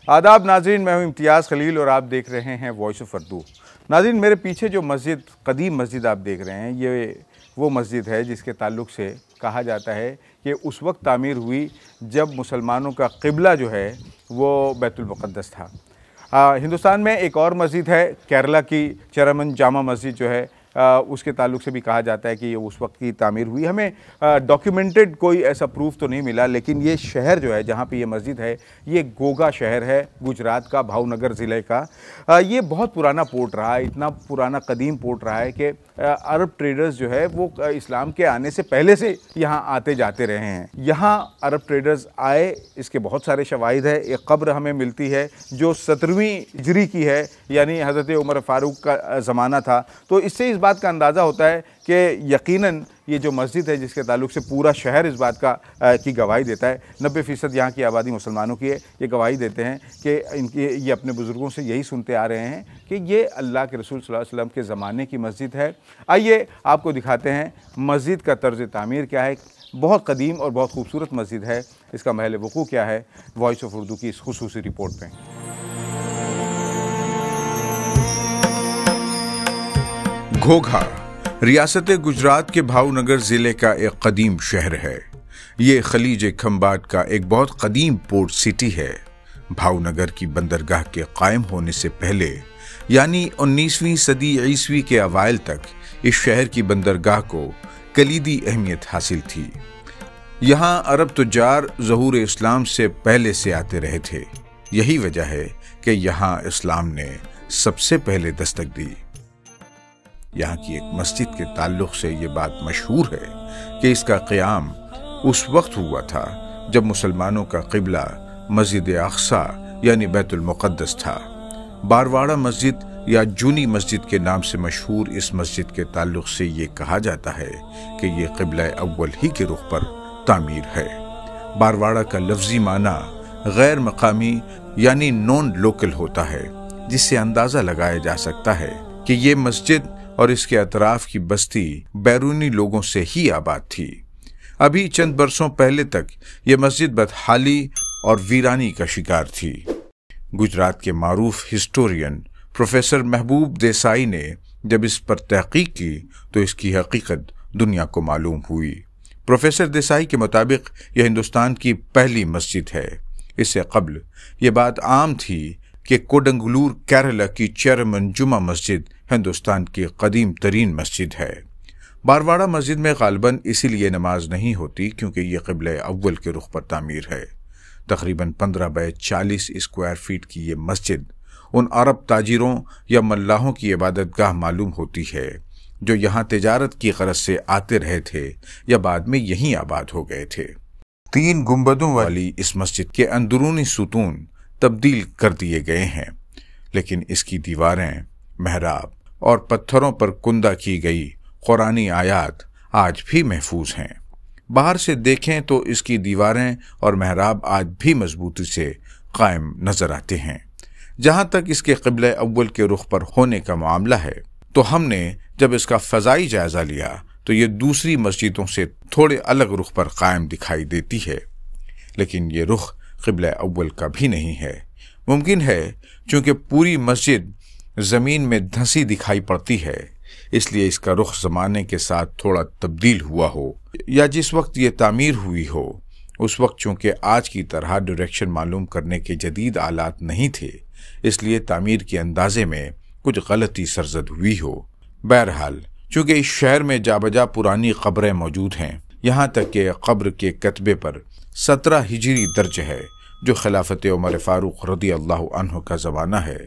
आदाब नाज़रीन, मैं हूं इम्तियाज़ खलील और आप देख रहे हैं वॉइस ऑफ उर्दू। नाज़रीन, मेरे पीछे जो मस्जिद, कदीम मस्जिद आप देख रहे हैं, ये वो मस्जिद है जिसके ताल्लुक़ से कहा जाता है कि उस वक्त तामीर हुई जब मुसलमानों का क़िबला जो है वो बैतुल मुक़द्दस था। हिंदुस्तान में एक और मस्जिद है, केरला की चेरामन जामा मस्जिद जो है, उसके ताल्लुक़ से भी कहा जाता है कि ये उस वक्त की तामीर हुई। हमें डॉक्यूमेंटेड कोई ऐसा प्रूफ तो नहीं मिला, लेकिन ये शहर जो है जहाँ पे ये मस्जिद है, ये गोगा शहर है गुजरात का, भावनगर ज़िले का। ये बहुत पुराना पोर्ट रहा है, इतना पुराना कदीम पोर्ट रहा है कि अरब ट्रेडर्स जो है वो इस्लाम के आने से पहले से यहाँ आते जाते रहे हैं। यहाँ अरब ट्रेडर्स आए, इसके बहुत सारे शवाहिद है। एक कब्र हमें मिलती है जो 17वीं हिजरी की है, यानी हज़रत उमर फ़ारूक का ज़माना था। तो इससे इस बात का अंदाज़ा होता है कि यकीनन ये जो मस्जिद है जिसके ताल्लुक़ से पूरा शहर इस बात की गवाही देता है। 90% यहाँ की आबादी मुसलमानों की है। ये गवाही देते हैं कि ये अपने बुज़ुर्गों से यही सुनते आ रहे हैं कि ये अल्लाह के रसूल सल्लल्लाहु अलैहि वसल्लम के ज़माने की मस्जिद है। आइए आपको दिखाते हैं मस्जिद का तर्ज़ तामीर क्या है। बहुत कदीम और बहुत खूबसूरत मस्जिद है। इसका महल वक़ू क्या है, वॉइस ऑफ उर्दू की इस खुसूसी रिपोर्ट में। घोघा रियासत गुजरात के भावनगर ज़िले का एक कदीम शहर है। ये खलीज खंबात का एक बहुत कदीम पोर्ट सिटी है। भावनगर की बंदरगाह के कायम होने से पहले यानी 19वीं सदी ईस्वी के अवाइल तक इस शहर की बंदरगाह को कलीदी अहमियत हासिल थी। यहाँ अरब तुजार ज़हूर इस्लाम से पहले से आते रहे थे। यही वजह है कि यहाँ इस्लाम ने सबसे पहले दस्तक दी। यहाँ की एक मस्जिद के ताल्लुक़ से ये बात मशहूर है कि इसका क़याम उस वक्त हुआ था जब मुसलमानों का क़िबला मस्जिद अक़सा यानी बैतुल मुक़द्दस था। बारवाड़ा मस्जिद या जूनी मस्जिद के नाम से मशहूर इस मस्जिद के ताल्लुक़ से ये कहा जाता है कि ये क़िबला अव्वल ही के रुख पर तामीर है। बारवाड़ा का लफ्ज़ी माना गैर मकामी यानी नॉन लोकल होता है, जिससे अंदाज़ा लगाया जा सकता है कि ये मस्जिद और इसके अतराफ की बस्ती बैरूनी लोगों से ही आबाद थी। अभी चंद बरसों पहले तक ये मस्जिद बदहाली और वीरानी का शिकार थी। गुजरात के मारूफ हिस्टोरियन प्रोफेसर महबूब देसाई ने जब इस पर तहकीक की तो इसकी हकीकत दुनिया को मालूम हुई। प्रोफेसर देसाई के मुताबिक यह हिंदुस्तान की पहली मस्जिद है। इससे कबल ये बात आम थी कि कोडंगलूर केरला की चेरामन जुमा मस्जिद हिंदुस्तान की कदीम तरीन मस्जिद है। बारवाड़ा मस्जिद में गालिबन इसीलिए नमाज नहीं होती क्योंकि ये क़िबला अव्वल के रुख पर तामीर है। तकरीबन 15 बाय 40 स्क्वायर फीट की ये मस्जिद उन अरब ताजिरों या मल्लाहों की इबादतगाह मालूम होती है जो यहाँ तिजारत की गरज से आते रहे थे या बाद में यहीं आबाद हो गए थे। 3 गुंबदों वाली इस मस्जिद के अंदरूनी सुतून तब्दील कर दिए गए हैं, लेकिन इसकी दीवारें, महराब और पत्थरों पर कुंदा की गई कुरानी आयात आज भी महफूज हैं। बाहर से देखें तो इसकी दीवारें और महराब आज भी मजबूती से कायम नजर आते हैं। जहां तक इसके क़िबला अव्वल के रुख पर होने का मामला है, तो हमने जब इसका फ़ज़ाई जायज़ा लिया तो ये दूसरी मस्जिदों से थोड़े अलग रुख पर कायम दिखाई देती है, लेकिन ये रुख क़िबला अव्वल का भी नहीं है। मुमकिन है चूँकि पूरी मस्जिद ज़मीन में धंसी दिखाई पड़ती है, इसलिए इसका रुख ज़माने के साथ थोड़ा तब्दील हुआ हो, या जिस वक्त ये तामीर हुई हो उस वक्त चूँकि आज की तरह डायरेक्शन मालूम करने के जदीद आलात नहीं थे, इसलिए तामीर के अंदाजे में कुछ गलती सरजद हुई हो। बहरहाल चूँकि इस शहर में जाबजा पुरानी कब्रें मौजूद हैं, यहाँ तक कि कब्र के कतबे पर 17 हिजरी दर्ज है जो खिलाफत उमर फ़ारूक रज़ी अल्लाह अन्हु का ज़माना है।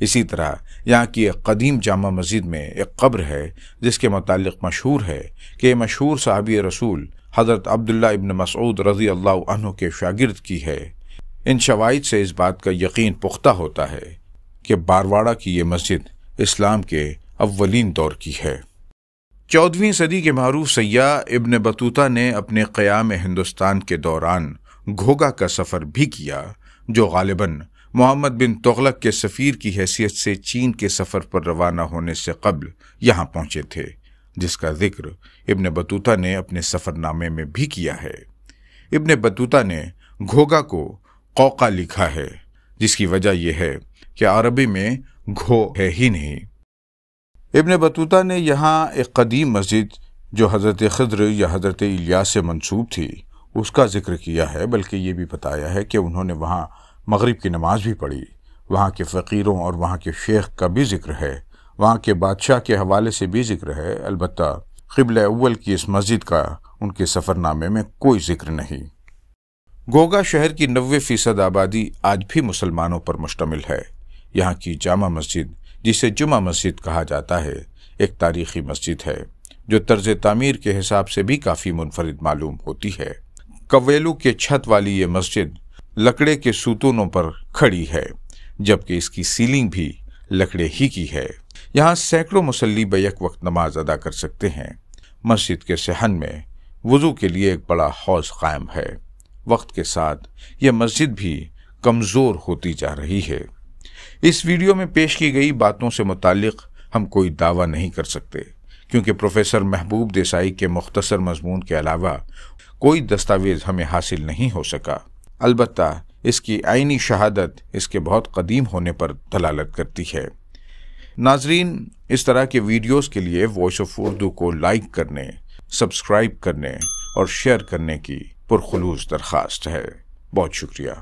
इसी तरह यहाँ की एक कदीम जामा मस्जिद में एक कब्र है जिसके मुतालिक मशहूर है कि मशहूर साहबी रसूल हज़रत अब्दुल्ला इब्न मसऊद रज़ी अल्लाह अन्हु के शागिर्द की है। इन शवाहिद से इस बात का यकीन पुख्ता होता है कि बारवाड़ा की ये मस्जिद इस्लाम के अव्वलीन दौर की है। 14वीं सदी के मारूफ सय्याह इब्न बतूता ने अपने क़याम हिंदुस्तान के दौरान घोघा का सफ़र भी किया, जो गालिबन मोहम्मद बिन तुगलक के सफ़ीर की हैसियत से चीन के सफ़र पर रवाना होने से कबल यहाँ पहुँचे थे, जिसका जिक्र इब्न बतूता ने अपने सफ़रनामे में भी किया है। इब्न बतूता ने घोघा को कौका लिखा है, जिसकी वजह यह है कि अरबी में घो है ही नहीं। इब्न बतूता ने यहाँ एक कदीम मस्जिद जो हज़रत खिद्र या हज़रत इलियास से मंसूब थी उसका जिक्र किया है, बल्कि ये भी बताया है कि उन्होंने वहाँ मगरिब की नमाज भी पढ़ी। वहाँ के फ़कीरों और वहाँ के शेख का भी जिक्र है, वहाँ के बादशाह के हवाले से भी जिक्र है। अलबत्ता क़िबला अव्वल की इस मस्जिद का उनके सफ़रनामे में कोई जिक्र नहीं। घोघा शहर की 90% आबादी आज भी मुसलमानों पर मुश्तमिल है। यहाँ की जामा मस्जिद, जिसे जुमा मस्जिद कहा जाता है, एक तारीख़ी मस्जिद है जो तर्ज तामीर के हिसाब से भी काफ़ी मुनफरिद मालूम होती है। कवेलू के छत वाली ये मस्जिद लकड़े के सुतूनों पर खड़ी है, जबकि इसकी सीलिंग भी लकड़े ही की है। यहाँ सैकड़ों मुसल्ली बैक वक्त नमाज अदा कर सकते हैं। मस्जिद के सहन में वुज़ू के लिए एक बड़ा हौज़ कायम है। वक्त के साथ यह मस्जिद भी कमज़ोर होती जा रही है। इस वीडियो में पेश की गई बातों से मुताल्लिक़ हम कोई दावा नहीं कर सकते, क्योंकि प्रोफेसर महबूब देसाई के मुख्तसर मज़मून के अलावा कोई दस्तावेज़ हमें हासिल नहीं हो सका। अलबत्ता इसकी आईनी शहादत इसके बहुत कदीम होने पर दलालत करती है। नाजरीन, इस तरह के वीडियोस के लिए वॉइस ऑफ उर्दू को लाइक करने, सब्सक्राइब करने और शेयर करने की पुरखुलूस दरख्वास्त है। बहुत शुक्रिया।